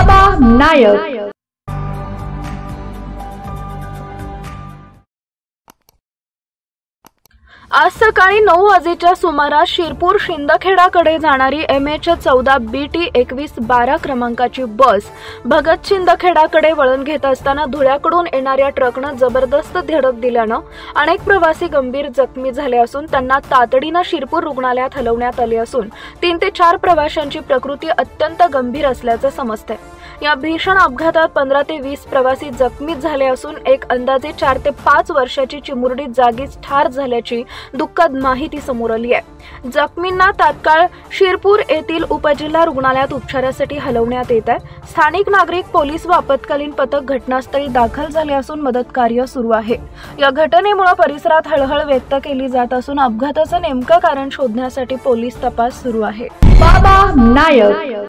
बाबा नायक। आज सकाळी 9 वाजेच्या सुमारास शिरपूर शिंदखेडाकडे जाणारी MH14 BT 2112 क्रमांकाची बस भगत शिंदखेडाकडे वळण घेत असताना धुळ्याकडून येणाऱ्या ट्रकनं जबरदस्त धडक दिल्यानं अनेक प्रवासी गंभीर जखमी झाले असून त्यांना तातडीनं शिरपूर रुग्णालयात हलवण्यात आले असून 3 ते 4 प्रवाशांची प्रकृती अत्यंत गंभीर असल्याचं समजतंय। या भीषण अपघातात 15 ते 20 प्रवासी जखमी झाले असून एक अंदाजे 4 ते 5 वर्षाची चिमुरडी जागीच ठार झाल्याची दुःखद माहिती समोर आली आहे। जखमींना तात्काळ शिरपूर येथील उपजिल्हा रुग्णालयात उपचारासाठी हलवण्यात येत आहे। स्थानिक नागरिक, पोलीस व आपत्कालीन पथक घटनास्थळी दाखल झाले असून मदत कार्य सुरू आहे। या घटनेमुळे परिसरात हळहळ व्यक्त केली जात असून अपघाताचं नेमकं कारण शोधण्यासाठी पोलीस तपास सुरू आहे। बाबा नायक।